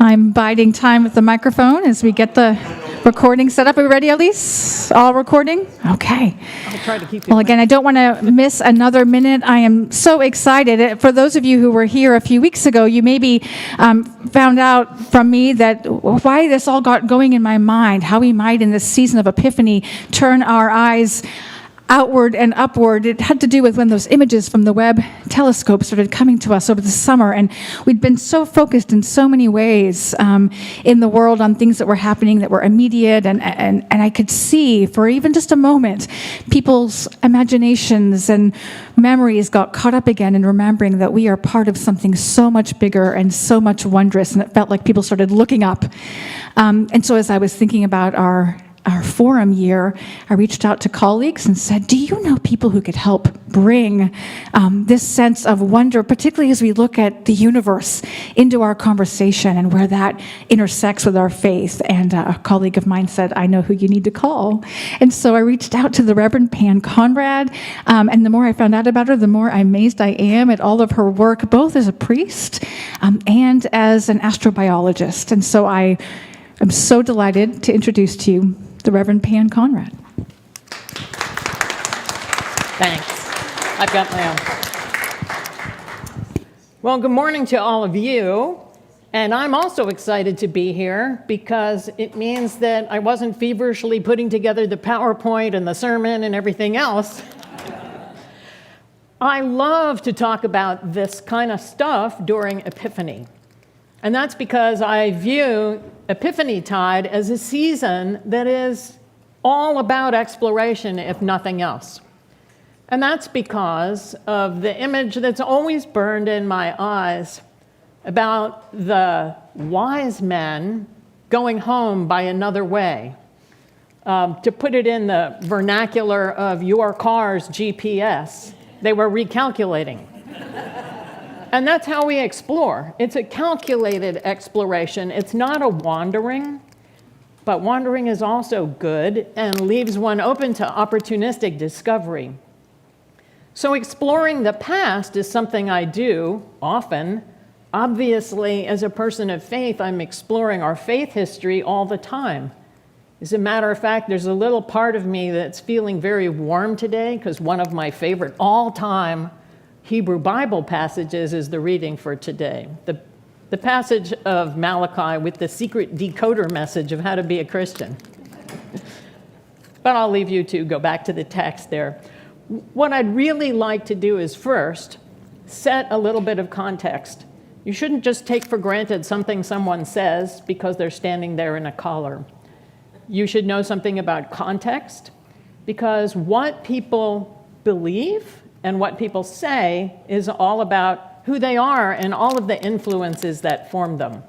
I'm biding time with the microphone as we get the recording set up. Are we ready, Elise? All recording? Okay. I'll try to keep it. Well, again, I don't want to miss another minute. I am so excited. For those of you who were here a few weeks ago, you maybe found out from me that why this all got going in my mind, how we might, in this season of Epiphany, turn our eyes outward and upward. It had to do with when those images from the Webb telescope started coming to us over the summer, and we'd been so focused in so many ways in the world on things that were happening that were immediate, and I could see for even just a moment people's imaginations and memories got caught up again in remembering that we are part of something so much bigger and so much wondrous, and it felt like people started looking up. And so as I was thinking about our forum year, I reached out to colleagues and said, do you know people who could help bring this sense of wonder, particularly as we look at the universe, into our conversation and where that intersects with our faith? And a colleague of mine said, I know who you need to call. And so I reached out to the Reverend Pan Conrad, and the more I found out about her, the more amazed I am at all of her work, both as a priest and as an astrobiologist. And so I am so delighted to introduce to you the Reverend Pan Conrad. Thanks. I've got my own. Well, good morning to all of you. And I'm also excited to be here because it means that I wasn't feverishly putting together the PowerPoint and the sermon and everything else. I love to talk about this kind of stuff during Epiphany. And that's because I view Epiphany Tide as a season that is all about exploration, if nothing else. And that's because of the image that's always burned in my eyes about the wise men going home by another way. To put it in the vernacular of your car's GPS, they were recalculating. And that's how we explore. It's a calculated exploration. It's not a wandering, but wandering is also good and leaves one open to opportunistic discovery. So exploring the past is something I do often. Obviously, as a person of faith, I'm exploring our faith history all the time. As a matter of fact, there's a little part of me that's feeling very warm today because one of my favorite all-time Hebrew Bible passages is the reading for today. The passage of Malachi with the secret decoder message of how to be a Christian. But I'll leave you to go back to the text there. What I'd really like to do is first set a little bit of context. You shouldn't just take for granted something someone says because they're standing there in a collar. You should know something about context, because what people believe and what people say is all about who they are and all of the influences that form them.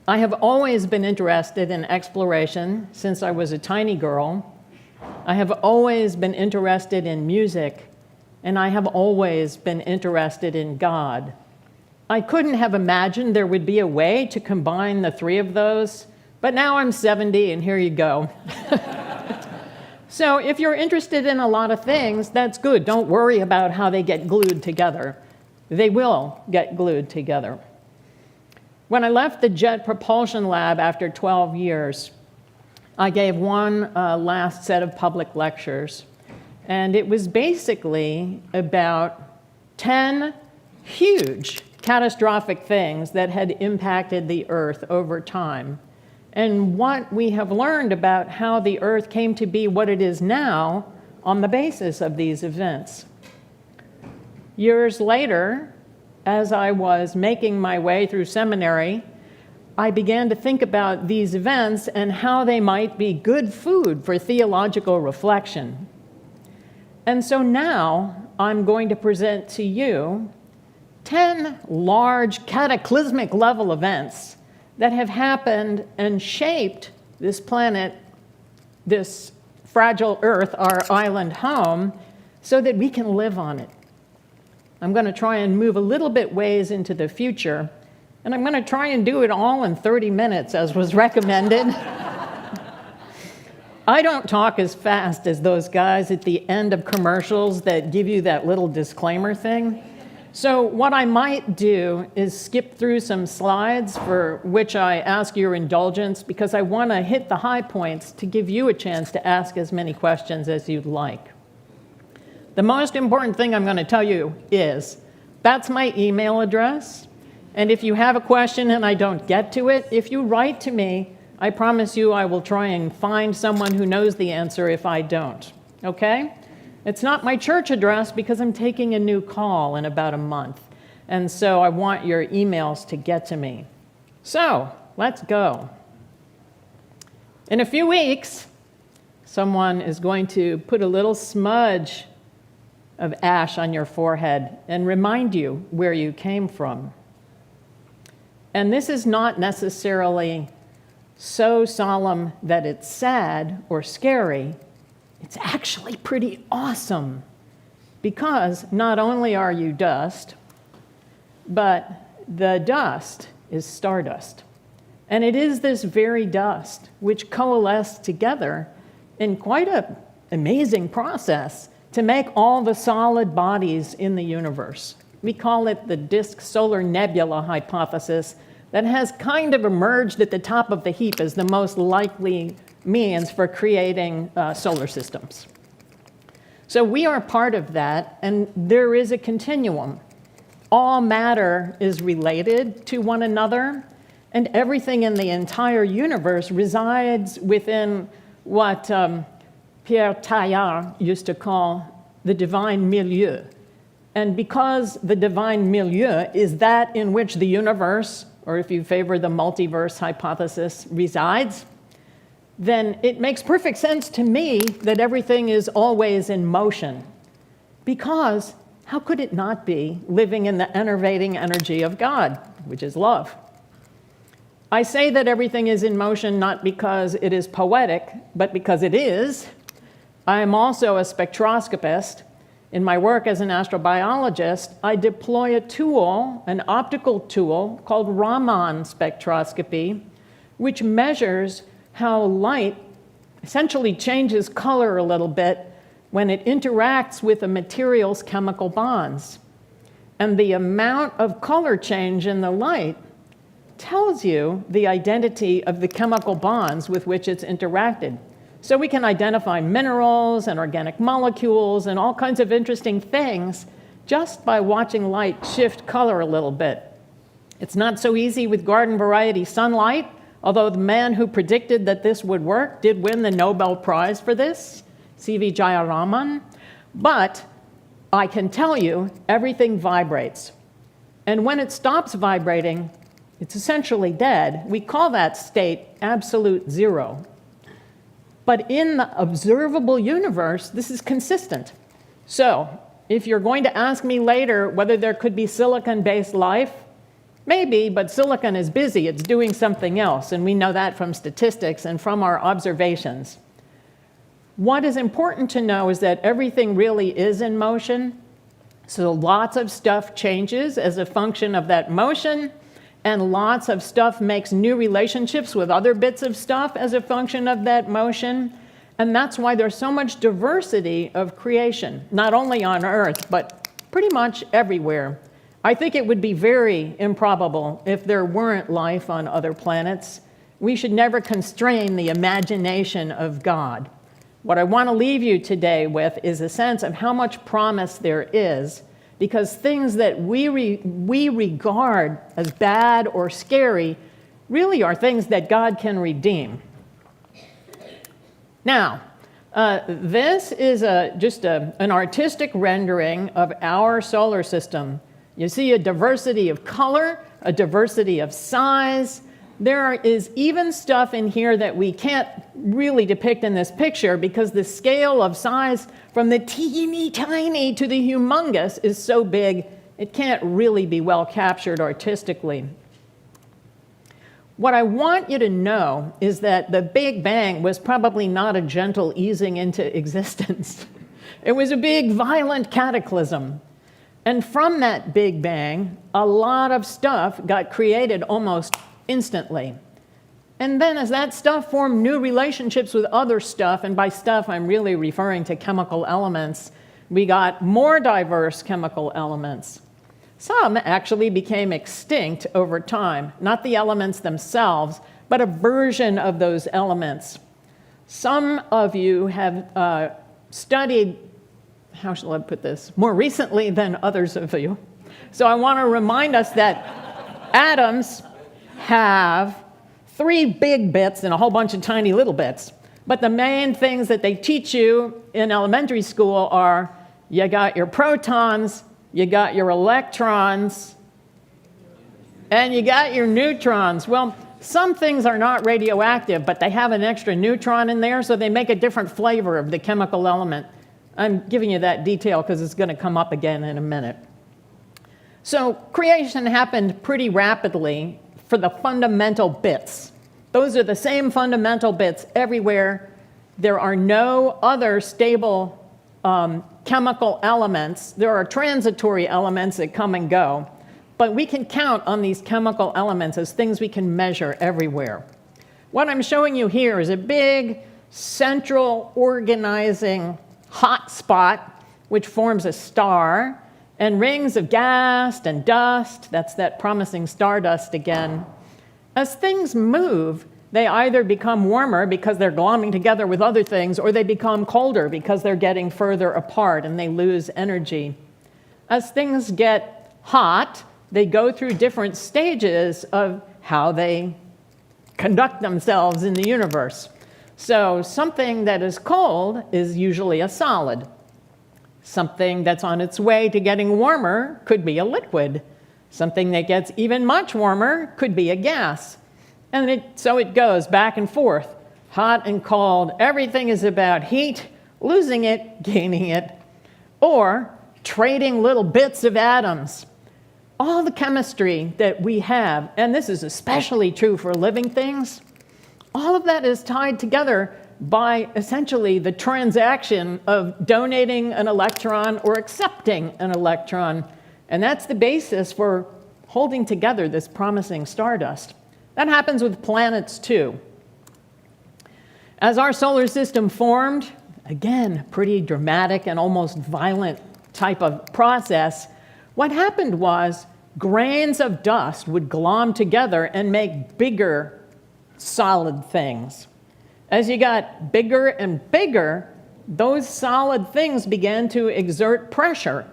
I have always been interested in exploration since I was a tiny girl. I have always been interested in music, and I have always been interested in God. I couldn't have imagined there would be a way to combine the three of those, but now I'm 70, and here you go. So if you're interested in a lot of things, that's good. Don't worry about how they get glued together. They will get glued together. When I left the Jet Propulsion Lab after 12 years, I gave one last set of public lectures. And it was basically about 10 huge catastrophic things that had impacted the Earth over time, and what we have learned about how the Earth came to be what it is now on the basis of these events. Years later, as I was making my way through seminary, I began to think about these events and how they might be good food for theological reflection. And so now I'm going to present to you 10 large cataclysmic level events that have happened and shaped this planet, this fragile Earth, our island home, so that we can live on it. I'm going to try and move a little bit ways into the future, and I'm going to try and do it all in 30 minutes, as was recommended. I don't talk as fast as those guys at the end of commercials that give you that little disclaimer thing. So what I might do is skip through some slides for which I ask your indulgence because I want to hit the high points to give you a chance to ask as many questions as you'd like. The most important thing I'm going to tell you is that's my email address. And if you have a question and I don't get to it, if you write to me, I promise you I will try and find someone who knows the answer if I don't. Okay? It's not my church address because I'm taking a new call in about a month. And so I want your emails to get to me. So let's go. In a few weeks, someone is going to put a little smudge of ash on your forehead and remind you where you came from. And this is not necessarily so solemn that it's sad or scary. It's actually pretty awesome because not only are you dust, but the dust is stardust. And it is this very dust which coalesced together in quite an amazing process to make all the solid bodies in the universe. We call it the disk solar nebula hypothesis that has kind of emerged at the top of the heap as the most likely means for creating solar systems. So we are part of that, and there is a continuum. All matter is related to one another, and everything in the entire universe resides within what Pierre Teilhard used to call the divine milieu. And because the divine milieu is that in which the universe, or if you favor the multiverse hypothesis, resides, then it makes perfect sense to me that everything is always in motion. Because how could it not be living in the enervating energy of God, which is love? I say that everything is in motion not because it is poetic, but because it is. I am also a spectroscopist. In my work as an astrobiologist, I deploy a tool, an optical tool called Raman spectroscopy, which measures how light essentially changes color a little bit when it interacts with a material's chemical bonds. And the amount of color change in the light tells you the identity of the chemical bonds with which it's interacted. So we can identify minerals and organic molecules and all kinds of interesting things just by watching light shift color a little bit. It's not so easy with garden variety sunlight, although the man who predicted that this would work did win the Nobel Prize for this, C.V. Jayaraman. But I can tell you, everything vibrates. And when it stops vibrating, it's essentially dead. We call that state absolute zero. But in the observable universe, this is consistent. So if you're going to ask me later whether there could be silicon-based life, maybe, but silicon is busy. It's doing something else, and we know that from statistics and from our observations. What is important to know is that everything really is in motion. So lots of stuff changes as a function of that motion, and lots of stuff makes new relationships with other bits of stuff as a function of that motion. And that's why there's so much diversity of creation, not only on Earth, but pretty much everywhere. I think it would be very improbable if there weren't life on other planets. We should never constrain the imagination of God. What I want to leave you today with is a sense of how much promise there is, because things that we regard as bad or scary really are things that God can redeem. Now, this is just an artistic rendering of our solar system. You see a diversity of color, a diversity of size. There is even stuff in here that we can't really depict in this picture because the scale of size from the teeny tiny to the humongous is so big, it can't really be well captured artistically. What I want you to know is that the Big Bang was probably not a gentle easing into existence. It was a big, violent cataclysm. And from that Big Bang, a lot of stuff got created almost instantly. And then as that stuff formed new relationships with other stuff, and by stuff I'm really referring to chemical elements, we got more diverse chemical elements. Some actually became extinct over time, not the elements themselves, but a version of those elements. Some of you have studied, how shall I put this, more recently than others of you. So I want to remind us that atoms have 3 big bits and a whole bunch of tiny little bits. But the main things that they teach you in elementary school are you got your protons, you got your electrons, and you got your neutrons. Well, some things are not radioactive, but they have an extra neutron in there, so they make a different flavor of the chemical element. I'm giving you that detail because it's going to come up again in a minute. So creation happened pretty rapidly for the fundamental bits. Those are the same fundamental bits everywhere. There are no other stable chemical elements. There are transitory elements that come and go, but we can count on these chemical elements as things we can measure everywhere. What I'm showing you here is a big central organizing hot spot which forms a star, and rings of gas and dust, that's that promising stardust again. As things move, they either become warmer because they're glomming together with other things, or they become colder because they're getting further apart and they lose energy. As things get hot, they go through different stages of how they conduct themselves in the universe. So something that is cold is usually a solid. Something that's on its way to getting warmer could be a liquid. Something that gets even much warmer could be a gas. And so it goes back and forth, hot and cold. Everything is about heat, losing it, gaining it, or trading little bits of atoms. All the chemistry that we have, and this is especially true for living things, all of that is tied together by essentially the transaction of donating an electron or accepting an electron. And that's the basis for holding together this promising stardust. That happens with planets too. As our solar system formed, again, pretty dramatic and almost violent type of process, what happened was grains of dust would glom together and make bigger solid things. As you got bigger and bigger, those solid things began to exert pressure.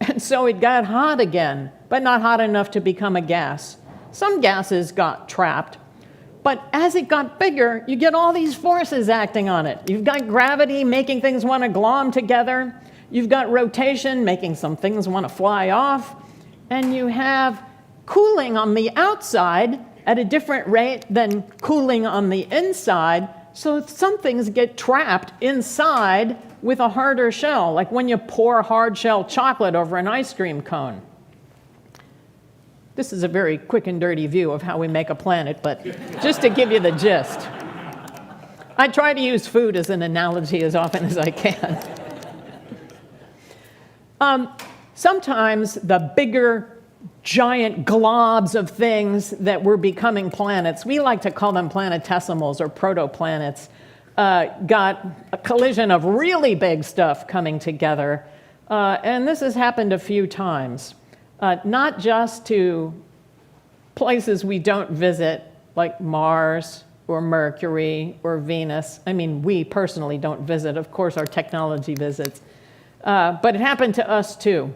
And so it got hot again, but not hot enough to become a gas. Some gases got trapped. But as it got bigger, you get all these forces acting on it. You've got gravity making things want to glom together. You've got rotation making some things want to fly off. And you have cooling on the outside at a different rate than cooling on the inside. So some things get trapped inside with a harder shell, like when you pour hard shell chocolate over an ice cream cone. This is a very quick and dirty view of how we make a planet, but just to give you the gist. I try to use food as an analogy as often as I can. Sometimes the bigger giant globs of things that were becoming planets, we like to call them planetesimals or protoplanets, got a collision of really big stuff coming together. And this has happened a few times, not just to places we don't visit, like Mars or Mercury or Venus. I mean, we personally don't visit. Of course, our technology visits. But it happened to us, too.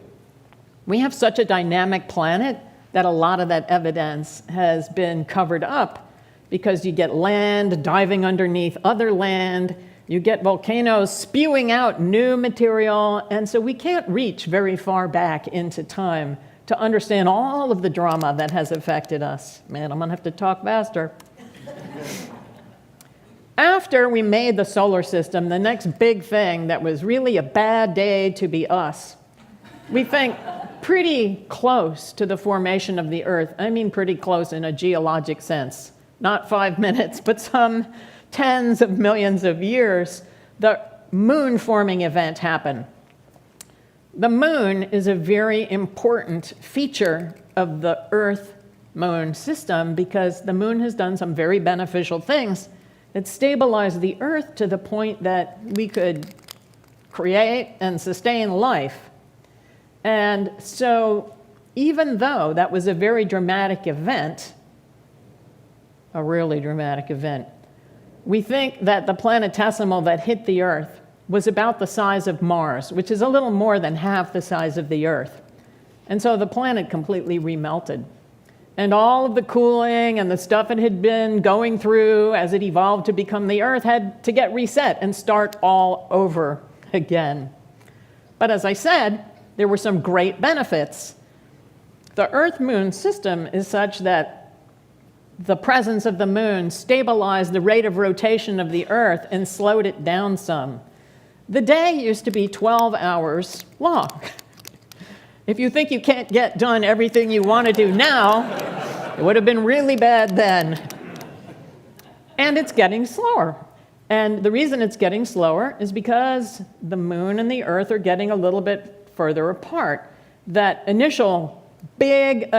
We have such a dynamic planet that a lot of that evidence has been covered up because you get land diving underneath other land, you get volcanoes spewing out new material, and so we can't reach very far back into time to understand all of the drama that has affected us. Man, I'm gonna have to talk faster. After we made the solar system, the next big thing that was really a bad day to be us, we think pretty close to the formation of the Earth. I mean pretty close in a geologic sense. Not 5 minutes, but some tens of millions of years, the moon forming event happened. The moon is a very important feature of the Earth-moon system because the moon has done some very beneficial things that stabilized the Earth to the point that we could create and sustain life. And so even though that was a very dramatic event, a really dramatic event, we think that the planetesimal that hit the Earth was about the size of Mars, which is a little more than half the size of the Earth. And so the planet completely remelted. And all of the cooling and the stuff it had been going through as it evolved to become the Earth had to get reset and start all over again. But as I said, there were some great benefits. The Earth-Moon system is such that the presence of the moon stabilized the rate of rotation of the Earth and slowed it down some. The day used to be 12 hours long. If you think you can't get done everything you want to do now, it would have been really bad then. And it's getting slower. And the reason it's getting slower is because the moon and the Earth are getting a little bit further apart. That initial big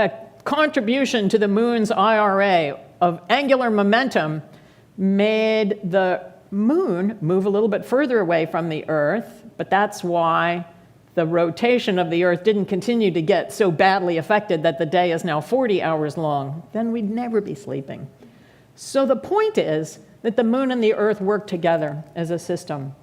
contribution to the moon's IRA of angular momentum made the moon move a little bit further away from the Earth, but that's why the rotation of the Earth didn't continue to get so badly affected that the day is now 40 hours long. Then we'd never be sleeping. So the point is that the moon and the Earth work together as a system.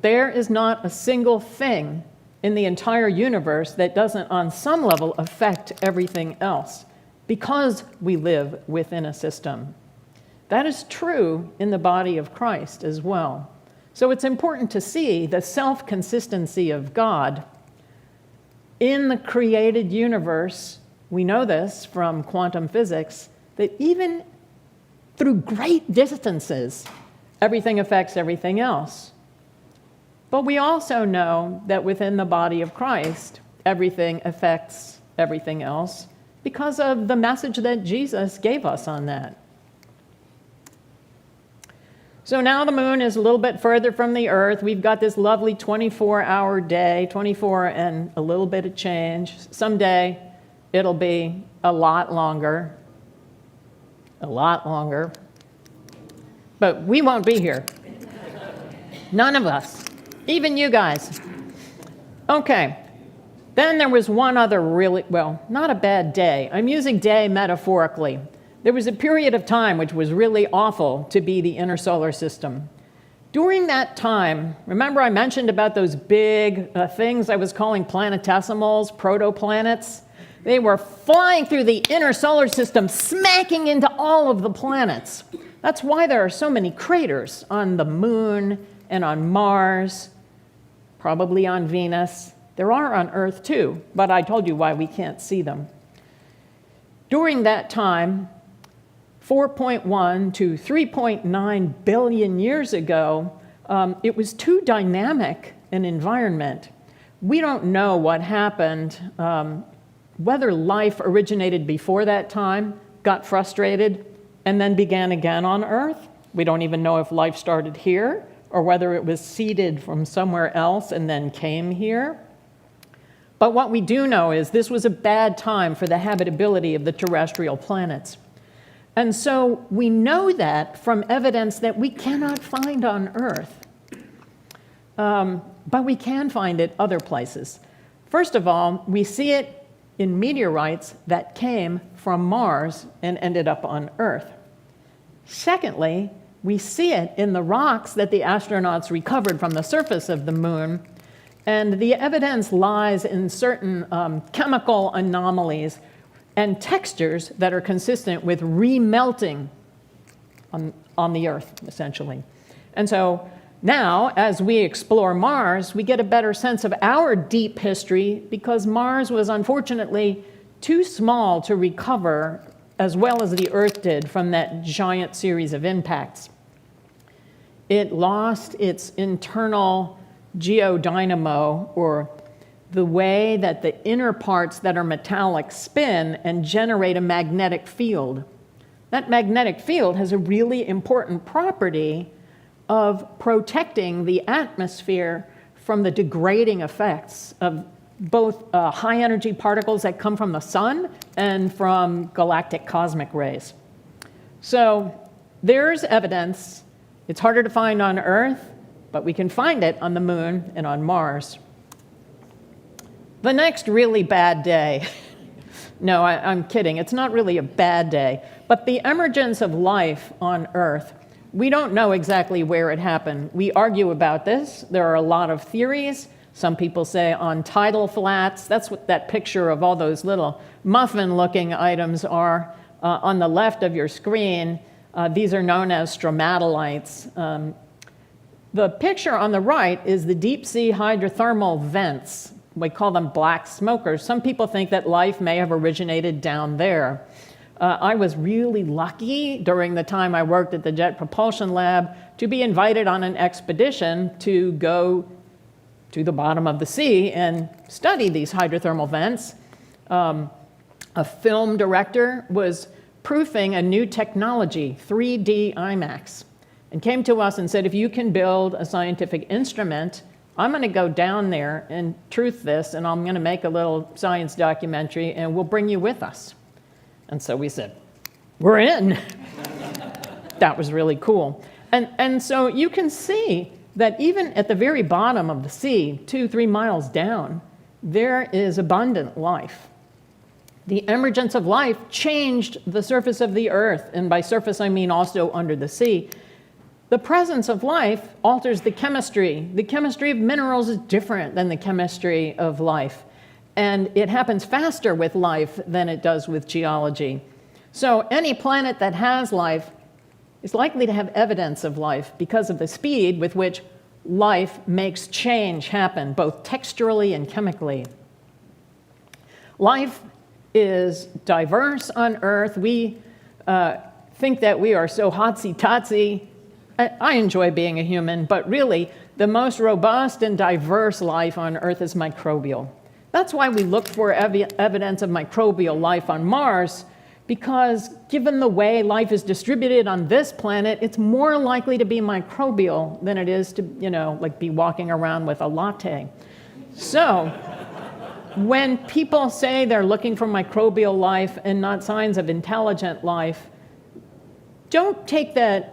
There is not a single thing in the entire universe that doesn't, on some level, affect everything else, because we live within a system. That is true in the body of Christ as well. So it's important to see the self-consistency of God in the created universe. We know this from quantum physics, that even through great distances, everything affects everything else. But we also know that within the body of Christ, everything affects everything else because of the message that Jesus gave us on that. So now the moon is a little bit further from the Earth. We've got this lovely 24-hour day, 24 and a little bit of change. Someday it'll be a lot longer. But we won't be here. None of us. Even you guys. Okay. Then there was one other really, well, not a bad day. I'm using day metaphorically. There was a period of time which was really awful to be the inner solar system. During that time, remember I mentioned about those big things I was calling planetesimals, protoplanets? They were flying through the inner solar system, smacking into all of the planets. That's why there are so many craters on the moon and on Mars, probably on Venus. There are on Earth too, but I told you why we can't see them. During that time, 4.1 to 3.9 billion years ago, it was too dynamic an environment. We don't know what happened, whether life originated before that time, got frustrated, and then began again on Earth. We don't even know if life started here, or whether it was seeded from somewhere else and then came here. But what we do know is this was a bad time for the habitability of the terrestrial planets. And so we know that from evidence that we cannot find on Earth. But we can find it other places. First of all, we see it in meteorites that came from Mars and ended up on Earth. Secondly, we see it in the rocks that the astronauts recovered from the surface of the moon. And the evidence lies in certain chemical anomalies and textures that are consistent with remelting on the Earth, essentially. And so now, as we explore Mars, we get a better sense of our deep history because Mars was unfortunately too small to recover as well as the Earth did from that giant series of impacts. It lost its internal geodynamo, or the way that the inner parts that are metallic spin and generate a magnetic field. That magnetic field has a really important property of protecting the atmosphere from the degrading effects of both high-energy particles that come from the sun and from galactic cosmic rays. So there's evidence. It's harder to find on Earth, but we can find it on the moon and on Mars. The next really bad day. No, I'm kidding. It's not really a bad day. But the emergence of life on Earth, we don't know exactly where it happened. We argue about this. There are a lot of theories. Some people say on tidal flats. That's what that picture of all those little muffin-looking items are on the left of your screen. These are known as stromatolites. The picture on the right is the deep-sea hydrothermal vents. We call them black smokers. Some people think that life may have originated down there. I was really lucky during the time I worked at the Jet Propulsion Lab to be invited on an expedition to go to the bottom of the sea and study these hydrothermal vents. A film director was proofing a new technology, 3D IMAX, and came to us and said, if you can build a scientific instrument, I'm going to go down there and truth this, and I'm going to make a little science documentary, and we'll bring you with us. And so we said, we're in. That was really cool. And so you can see that even at the very bottom of the sea, 2-3 miles down, there is abundant life. The emergence of life changed the surface of the Earth, and by surface I mean also under the sea. The presence of life alters the chemistry. The chemistry of minerals is different than the chemistry of life, and it happens faster with life than it does with geology. So any planet that has life is likely to have evidence of life because of the speed with which life makes change happen, both texturally and chemically. Life is diverse on Earth. We think that we are so hotsy-totsy. I enjoy being a human, but really, the most robust and diverse life on Earth is microbial. That's why we look for evidence of microbial life on Mars, because given the way life is distributed on this planet, it's more likely to be microbial than it is to, like be walking around with a latte. So, when people say they're looking for microbial life and not signs of intelligent life, don't take that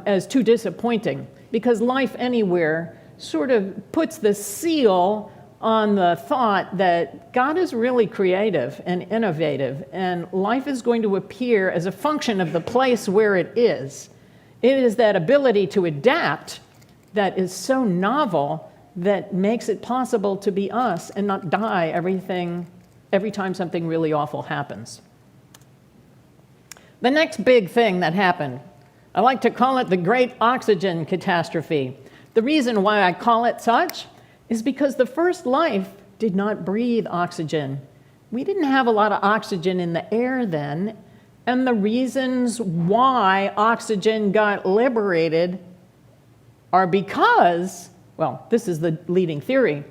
as too disappointing, because life anywhere sort of puts the seal on the thought that God is really creative and innovative, and life is going to appear as a function of the place where it is. It is that ability to adapt that is so novel that makes it possible to be us and not die every time something really awful happens. The next big thing that happened, I like to call it the Great Oxygen Catastrophe. The reason why I call it such is because the first life did not breathe oxygen. We didn't have a lot of oxygen in the air then, and the reasons why oxygen got liberated are because, well, this is the leading theory,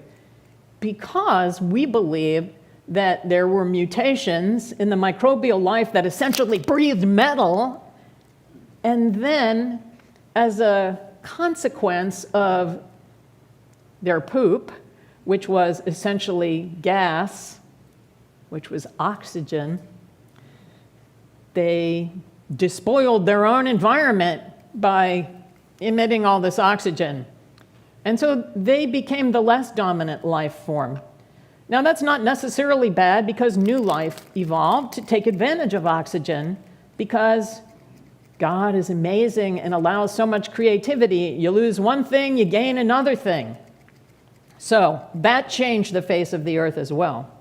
because we believe that there were mutations in the microbial life that essentially breathed metal, and then as a consequence of their poop, which was essentially gas, which was oxygen, they despoiled their own environment by emitting all this oxygen. And so they became the less dominant life form. Now, that's not necessarily bad, because new life evolved to take advantage of oxygen, because God is amazing and allows so much creativity. You lose one thing, you gain another thing. So that changed the face of the Earth as well.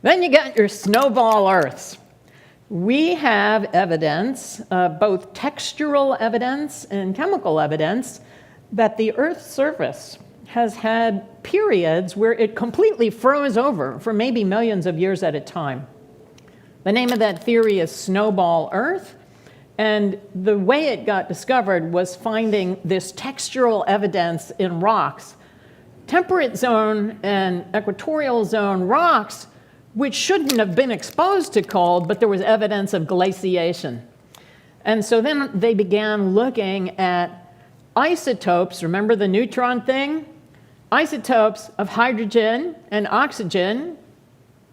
Then you got your Snowball Earths. We have evidence, both textural evidence and chemical evidence, that the Earth's surface has had periods where it completely froze over for maybe millions of years at a time. The name of that theory is Snowball Earth, and the way it got discovered was finding this textural evidence in rocks. Temperate zone and equatorial zone rocks, which shouldn't have been exposed to cold, but there was evidence of glaciation. And so then they began looking at isotopes, remember the neutron thing? Isotopes of hydrogen and oxygen,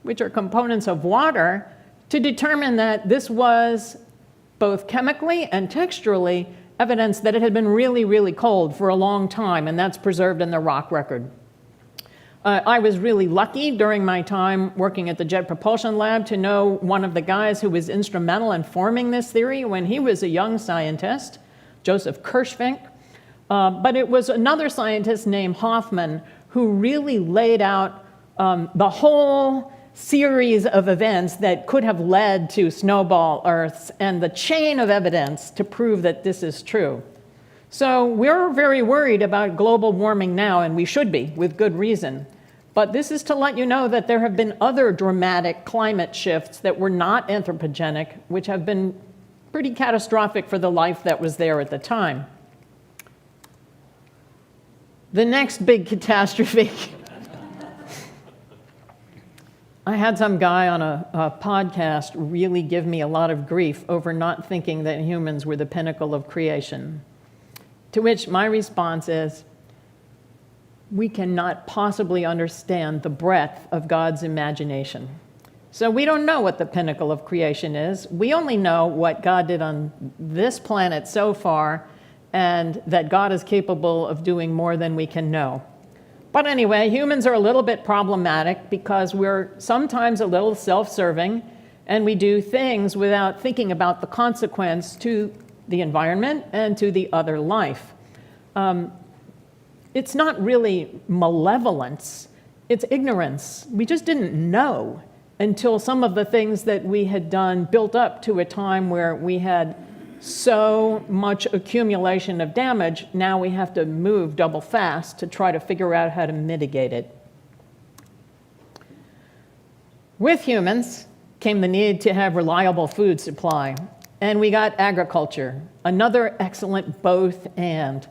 which are components of water, to determine that this was both chemically and texturally evidence that it had been really, really cold for a long time, and that's preserved in the rock record. I was really lucky during my time working at the Jet Propulsion Lab to know one of the guys who was instrumental in forming this theory when he was a young scientist, Joseph Kirschvink. But it was another scientist named Hoffman who really laid out the whole series of events that could have led to Snowball Earths and the chain of evidence to prove that this is true. So we're very worried about global warming now, and we should be, with good reason. But this is to let you know that there have been other dramatic climate shifts that were not anthropogenic, which have been pretty catastrophic for the life that was there at the time. The next big catastrophe. I had some guy on a podcast really give me a lot of grief over not thinking that humans were the pinnacle of creation. To which my response is, we cannot possibly understand the breadth of God's imagination. So we don't know what the pinnacle of creation is. We only know what God did on this planet so far, and that God is capable of doing more than we can know. But anyway, humans are a little bit problematic because we're sometimes a little self-serving, and we do things without thinking about the consequence to the environment and to the other life. It's not really malevolence, it's ignorance. We just didn't know until some of the things that we had done built up to a time where we had so much accumulation of damage. Now we have to move double fast to try to figure out how to mitigate it. With humans came the need to have reliable food supply. And we got agriculture, another excellent both and.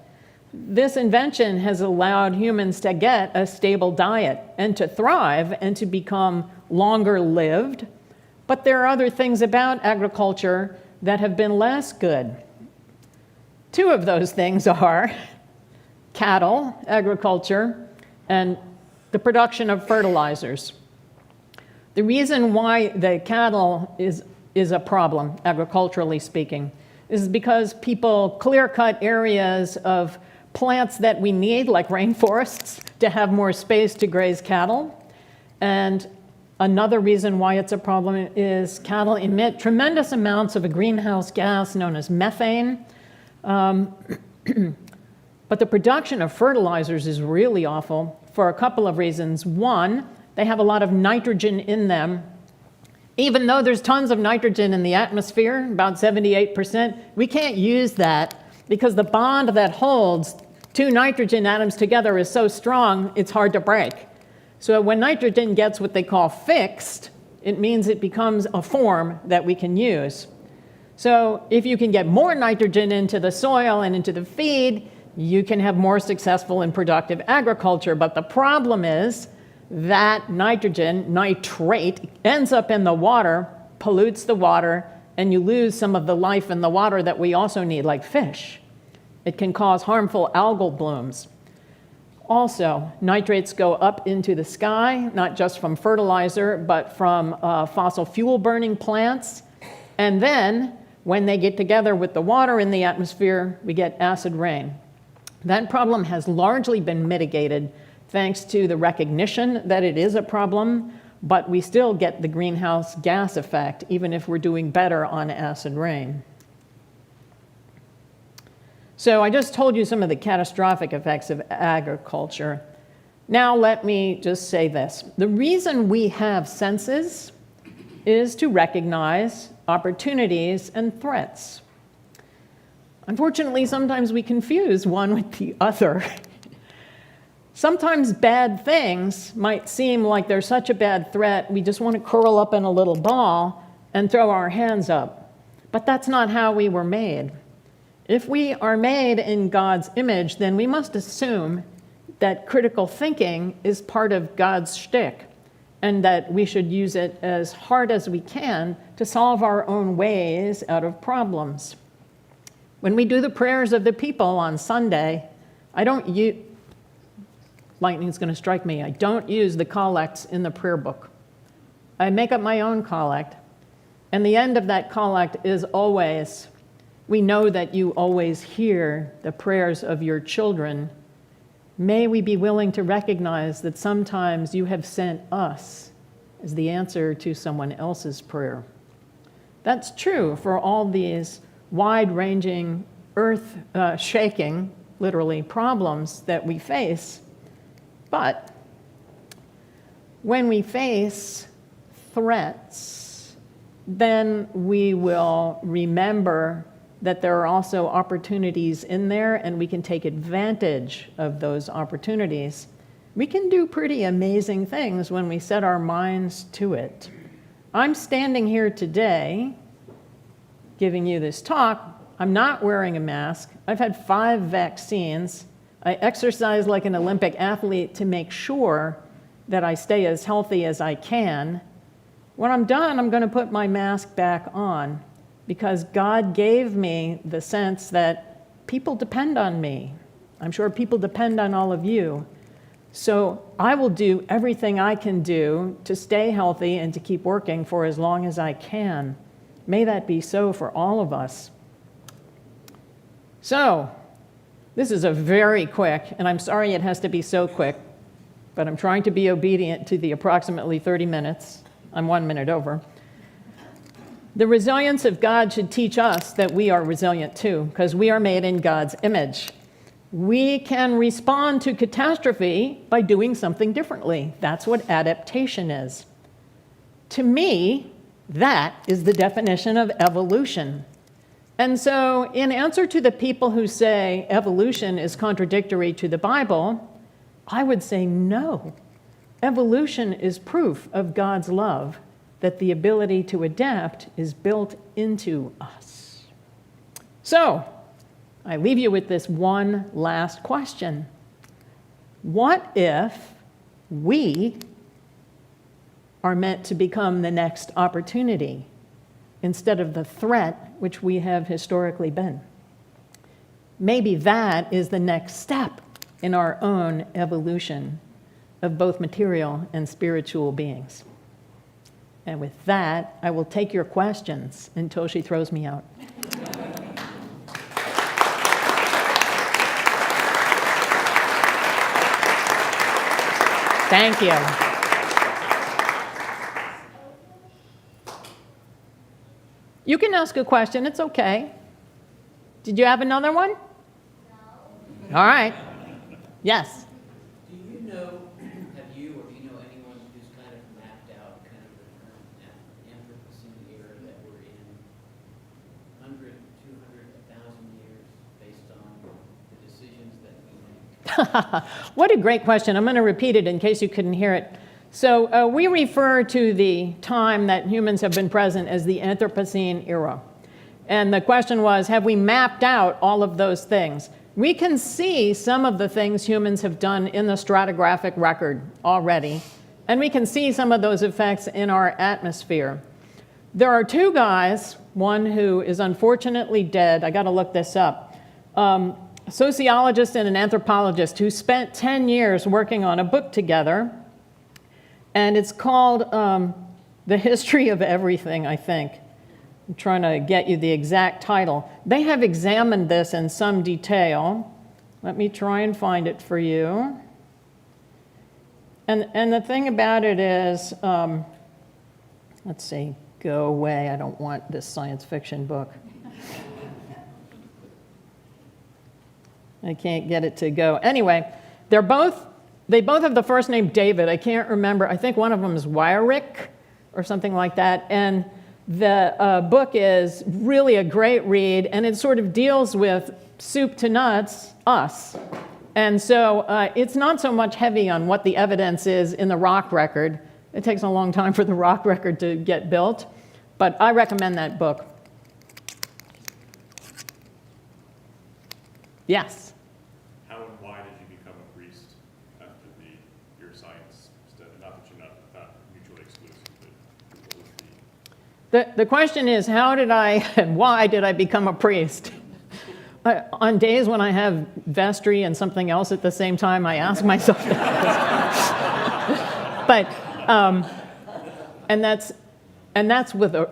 This invention has allowed humans to get a stable diet and to thrive and to become longer lived. But there are other things about agriculture that have been less good. Two of those things are cattle, agriculture, and the production of fertilizers. The reason why the cattle is a problem, agriculturally speaking, is because people clear-cut areas of plants that we need, like rainforests, to have more space to graze cattle. And another reason why it's a problem is cattle emit tremendous amounts of a greenhouse gas known as methane. But the production of fertilizers is really awful for a couple of reasons. One, they have a lot of nitrogen in them. Even though there's tons of nitrogen in the atmosphere, about 78%, we can't use that because the bond that holds two nitrogen atoms together is so strong, it's hard to break. So when nitrogen gets what they call fixed, it means it becomes a form that we can use. So if you can get more nitrogen into the soil and into the feed, you can have more successful and productive agriculture. But the problem is that nitrogen, nitrate, ends up in the water, pollutes the water, and you lose some of the life in the water that we also need, like fish. It can cause harmful algal blooms. Also, nitrates go up into the sky, not just from fertilizer, but from fossil fuel burning plants. And then, when they get together with the water in the atmosphere, we get acid rain. That problem has largely been mitigated thanks to the recognition that it is a problem, but we still get the greenhouse gas effect, even if we're doing better on acid rain. So I just told you some of the catastrophic effects of agriculture. Now let me just say this. The reason we have senses is to recognize opportunities and threats. Unfortunately, sometimes we confuse one with the other. Sometimes bad things might seem like they're such a bad threat, we just want to curl up in a little ball and throw our hands up. But that's not how we were made. If we are made in God's image, then we must assume that critical thinking is part of God's shtick, and that we should use it as hard as we can to solve our own ways out of problems. When we do the prayers of the people on Sunday, lightning's going to strike me. I don't use the collects in the prayer book. I make up my own collect, and the end of that collect is always, we know that you always hear the prayers of your children. may we be willing to recognize that sometimes you have sent us as the answer to someone else's prayer. That's true for all these wide-ranging, earth-shaking, literally, problems that we face. But when we face threats, then we will remember that there are also opportunities in there, and we can take advantage of those opportunities. We can do pretty amazing things when we set our minds to it. I'm standing here today giving you this talk. I'm not wearing a mask. I've had 5 vaccines. I exercise like an Olympic athlete to make sure that I stay as healthy as I can. When I'm done, I'm going to put my mask back on because God gave me the sense that people depend on me. I'm sure people depend on all of you. So I will do everything I can do to stay healthy and to keep working for as long as I can. May that be so for all of us. So, this is a very quick, and I'm sorry it has to be so quick, but I'm trying to be obedient to the approximately 30 minutes. I'm 1 minute over. The resilience of God should teach us that we are resilient too, because we are made in God's image. We can respond to catastrophe by doing something differently. That's what adaptation is. To me, that is the definition of evolution. And so, in answer to the people who say evolution is contradictory to the Bible, I would say no. Evolution is proof of God's love, that the ability to adapt is built into us. So, I leave you with this one last question. What if we are meant to become the next opportunity instead of the threat which we have historically been? Maybe that is the next step in our own evolution of both material and spiritual beings. And with that, I will take your questions until she throws me out. Thank you. You can ask a question, it's okay. Did you have another one? No. All right. Yes. Do you know, have you or do you know anyone who's kind of mapped out kind of the current Anthropocene era that we're in 100, 200, 1,000 years based on the decisions that we make? What a great question. I'm going to repeat it in case you couldn't hear it. So we refer to the time that humans have been present as the Anthropocene era. And the question was, have we mapped out all of those things? We can see some of the things humans have done in the stratigraphic record already, and we can see some of those effects in our atmosphere. There are 2 guys, one who is unfortunately dead, I got to look this up, a sociologist and an anthropologist who spent 10 years working on a book together, and it's called The History of Everything, I think. I'm trying to get you the exact title. They have examined this in some detail. Let me try and find it for you. And the thing about it is, let's see, go away. I don't want this science fiction book. I can't get it to go. Anyway, they both have the first name David. I can't remember. I think one of them is Wyrick or something like that. And the book is really a great read, and it sort of deals with soup to nuts, us. And so it's not so much heavy on what the evidence is in the rock record. It takes a long time for the rock record to get built, but I recommend that book. Yes? How and why did you become a priest after your science study? Not that you're not mutually exclusive, but what was The question is, how did I and why did I become a priest? On days when I have vestry and something else at the same time, I ask myself that. But, and that's with a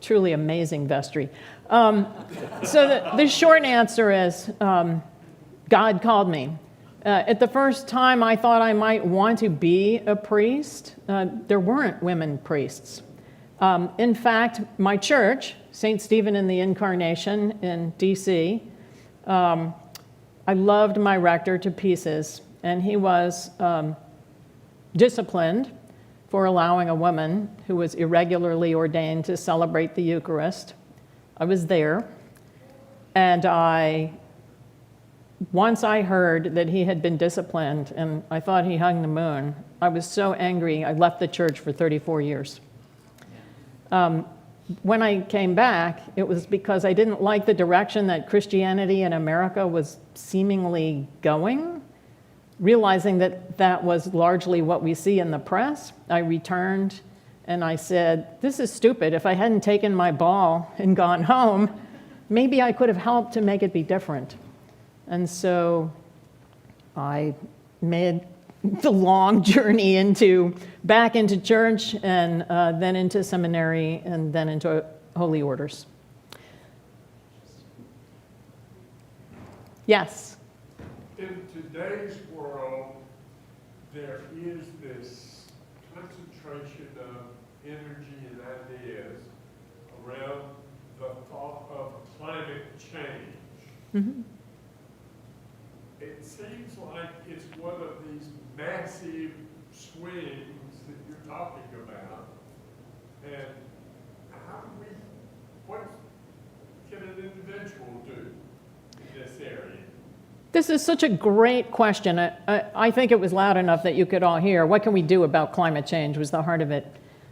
truly amazing vestry. So the short answer is, God called me. At the first time I thought I might want to be a priest, there weren't women priests. In fact, my church, St. Stephen in the Incarnation in D.C., I loved my rector to pieces, and he was disciplined for allowing a woman who was irregularly ordained to celebrate the Eucharist. I was there, and once I heard that he had been disciplined, and I thought he hung the moon, I was so angry, I left the church for 34 years. When I came back, it was because I didn't like the direction that Christianity in America was seemingly going. Realizing that that was largely what we see in the press, I returned and I said, this is stupid. If I hadn't taken my ball and gone home, maybe I could have helped to make it be different. And so I made the long journey back into church, and then into seminary, and then into holy orders. Yes? In today's world, there is this concentration of energy and ideas around the thought of climate change. Mm-hmm. It seems like it's one of these massive swings that you're talking about. And what can an individual do in this area? This is such a great question. I think it was loud enough that you could all hear. What can we do about climate change was the heart of it.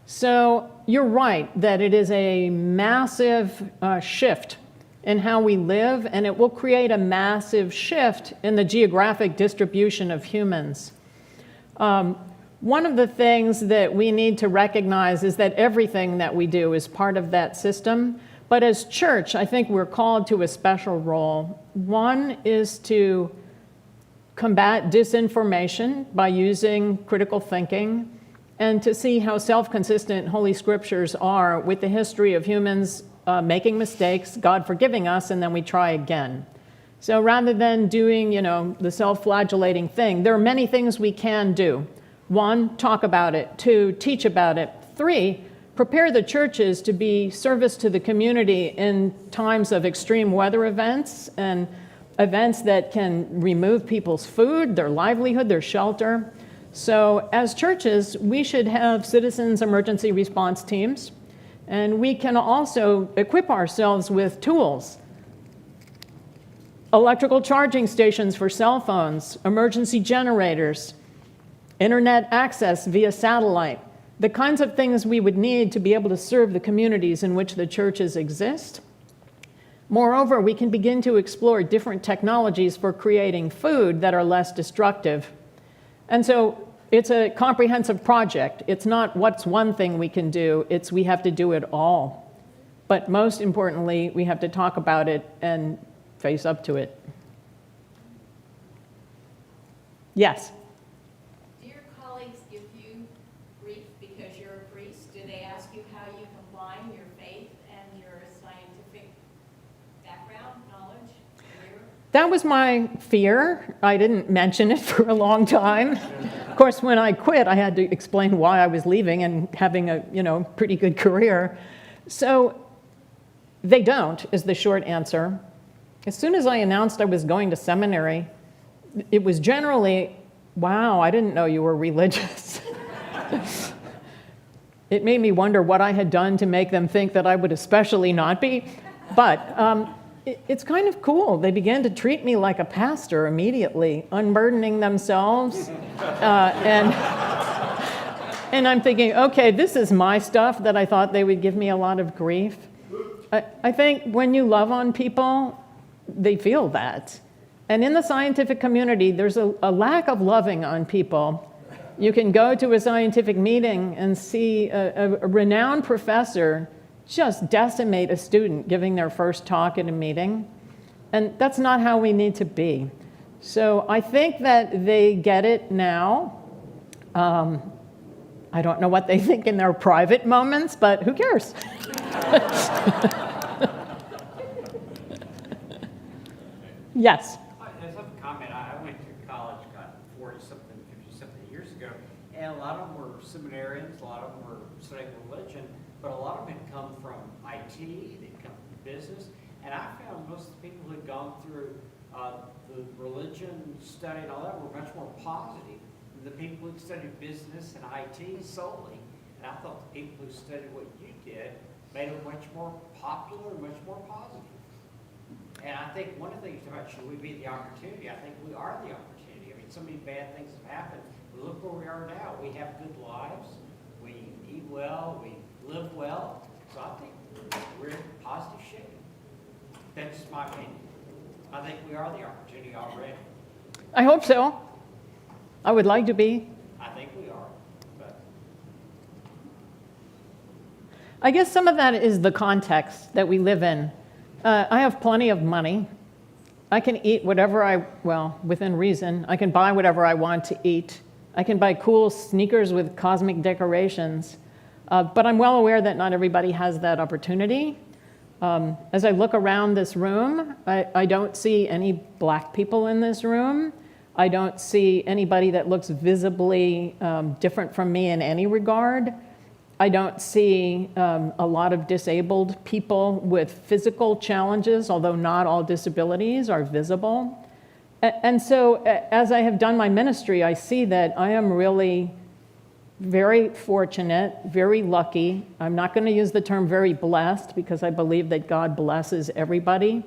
So you're right that it is a massive shift in how we live, and it will create a massive shift in the geographic distribution of humans. One of the things that we need to recognize is that everything that we do is part of that system. But as church, I think we're called to a special role. One is to combat disinformation by using critical thinking, and to see how self-consistent Holy Scriptures are with the history of humans making mistakes, God forgiving us, and then we try again. So rather than doing, the self-flagellating thing, there are many things we can do. 1, talk about it. 2, teach about it. 3, prepare the churches to be service to the community in times of extreme weather events and events that can remove people's food, their livelihood, their shelter. So as churches, we should have citizens emergency response teams, and we can also equip ourselves with tools. Electrical charging stations for cell phones, emergency generators, internet access via satellite, the kinds of things we would need to be able to serve the communities in which the churches exist. Moreover, we can begin to explore different technologies for creating food that are less destructive. And so it's a comprehensive project. It's not what's one thing we can do, it's we have to do it all. But most importantly, we have to talk about it and face up to it. Yes? Do your colleagues give you grief because you're a priest? Do they ask you how you combine your faith and your scientific background, knowledge, career? That was my fear. I didn't mention it for a long time. Of course, when I quit, I had to explain why I was leaving and having a pretty good career. So they don't, is the short answer. As soon as I announced I was going to seminary, it was generally, wow, I didn't know you were religious. It made me wonder what I had done to make them think that I would especially not be. But it's kind of cool. They began to treat me like a pastor immediately, unburdening themselves. And I'm thinking, okay, this is my stuff that I thought they would give me a lot of grief. I think when you love on people, they feel that. And in the scientific community, there's a lack of loving on people. You can go to a scientific meeting and see a renowned professor just decimate a student giving their first talk at a meeting. And that's not how we need to be. So I think that they get it now. I don't know what they think in their private moments, but who cares? As Yes. a comment, I went to college And a lot of them were seminarians, a lot of them were studying religion, but a lot of them had come from IT, they'd come from business, and I found most of the people who had gone through the religion study and all that were much more positive than the people who studied business and IT solely. And I thought the people who studied what you did made them much more popular and much more positive. And I think one of the things about should we be the opportunity, I think we are the opportunity. I mean, so many bad things have happened. But look where we are now. We have good lives. We eat well. We live well. So I think we're in positive shape. That's just my opinion. I think we are the opportunity already. I hope so. I would like to be. I think we are. But I guess some of that is the context that we live in. I have plenty of money. I can eat whatever within reason. I can buy whatever I want to eat. I can buy cool sneakers with cosmic decorations. But I'm well aware that not everybody has that opportunity. As I look around this room, I don't see any black people in this room. I don't see anybody that looks visibly different from me in any regard. I don't see a lot of disabled people with physical challenges, although not all disabilities are visible. And so as I have done my ministry, I see that I am really very fortunate, very lucky. I'm not going to use the term very blessed because I believe that God blesses everybody.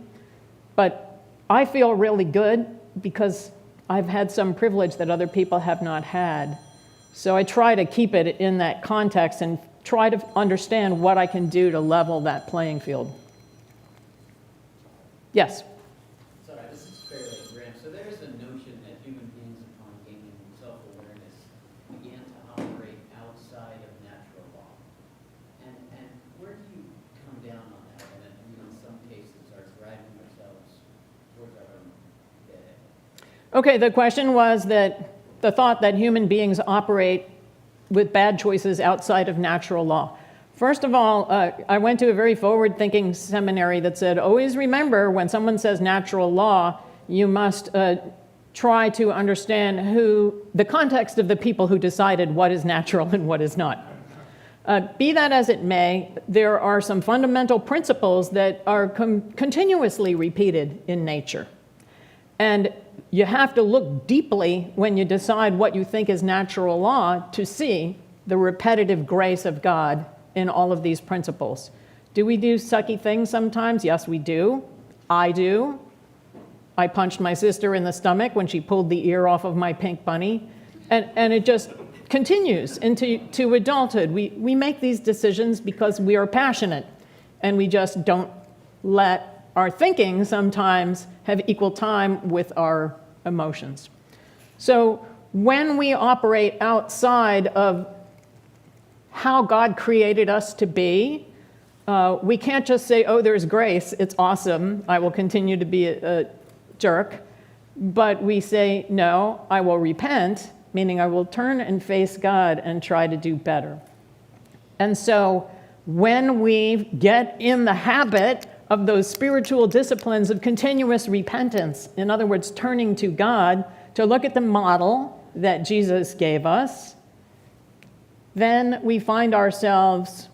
But I feel really good because I've had some privilege that other people have not had. So I try to keep it in that context and try to understand what I can do to level that playing field. Yes? Sorry, this is fairly grim. So there's a notion that human beings, upon gaining self-awareness, began to operate outside of natural law. And where do you come down on that? And in some cases are dragging ourselves towards our own dead end. Okay, the question was that the thought that human beings operate with bad choices outside of natural law. First of all, I went to a very forward-thinking seminary that said, always remember when someone says natural law, you must try to understand the context of the people who decided what is natural and what is not. Be that as it may, there are some fundamental principles that are continuously repeated in nature. And you have to look deeply when you decide what you think is natural law to see the repetitive grace of God in all of these principles. Do we do sucky things sometimes? Yes, we do. I do. I punched my sister in the stomach when she pulled the ear off of my pink bunny. And it just continues into adulthood. We make these decisions because we are passionate, and we just don't let our thinking sometimes have equal time with our emotions. So when we operate outside of how God created us to be, we can't just say, oh, there's grace, it's awesome, I will continue to be a jerk. But we say, no, I will repent, meaning I will turn and face God and try to do better. And so when we get in the habit of those spiritual disciplines of continuous repentance, in other words, turning to God to look at the model that Jesus gave us, then we find ourselves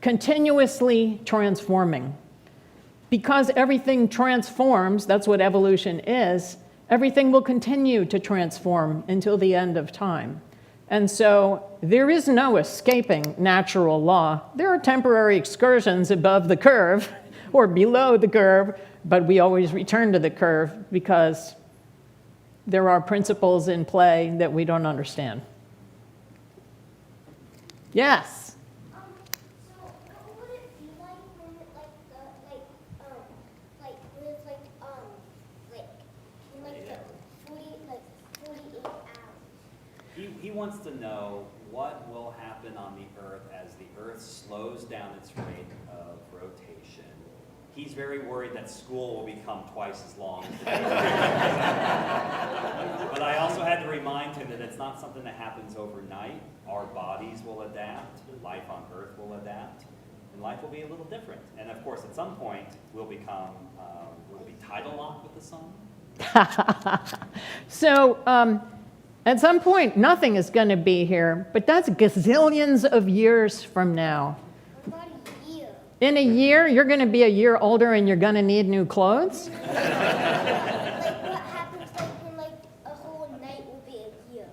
continuously transforming. Because everything transforms, that's what evolution is, everything will continue to transform until the end of time. And so there is no escaping natural law. There are temporary excursions above the curve or below the curve, but we always return to the curve because there are principles in play that we don't understand. Yes? So what would it be like when the 48 hours? He wants to know what will happen on the Earth as the Earth slows down its rate of rotation. He's very worried that school will become twice as long. But I also had to remind him that it's not something that happens overnight. Our bodies will adapt, life on Earth will adapt, and life will be a little different. And of course, at some point, we'll be tidal locked with the sun. So, At some point, nothing is going to be here, but that's gazillions of years from now. What about a year? In a year, you're going to be a year older and you're going to need new clothes? Like what happens like when like a whole night will be a year?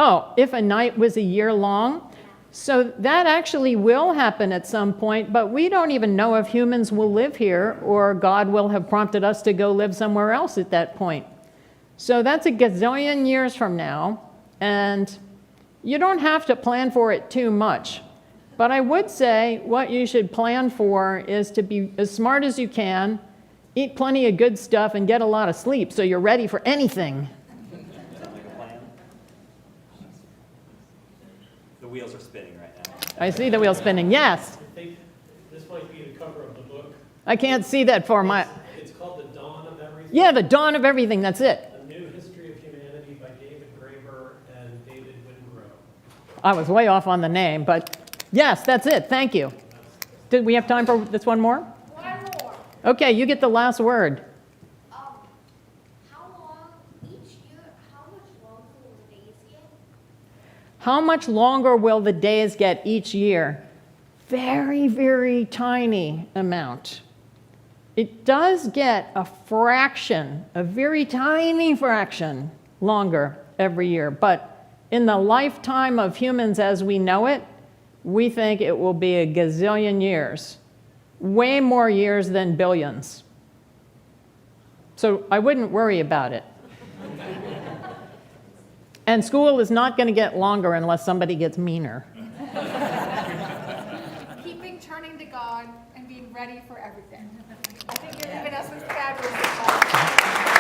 Oh, if a night was a year long? So that actually will happen at some point, but we don't even know if humans will live here or God will have prompted us to go live somewhere else at that point. So that's a gazillion years from now, and you don't have to plan for it too much. But I would say what you should plan for is to be as smart as you can, eat plenty of good stuff, and get a lot of sleep so you're ready for anything. Sound like a plan? The wheels are spinning right now. I see the wheel spinning. Yes. I think this might be the cover of the book. I can't see that for my... It's called The Dawn of Everything. Yeah, the dawn of everything. That's it. A New History of Humanity by David Graeber and David Wingrove. I was way off on the name, but yes, that's it. Thank you. Did we have time for this one more? One more. Okay, you get the last word. How long each year? How much longer will the days get? How much longer will the days get each year? Very, very tiny amount. It does get a fraction, a very tiny fraction longer every year, but in the lifetime of humans as we know it, we think it will be a gazillion years, way more years than billions. So I wouldn't worry about it. And school is not going to get longer unless somebody gets meaner. Keeping turning to God and being ready for everything. I think you're leaving us with fabulous advice.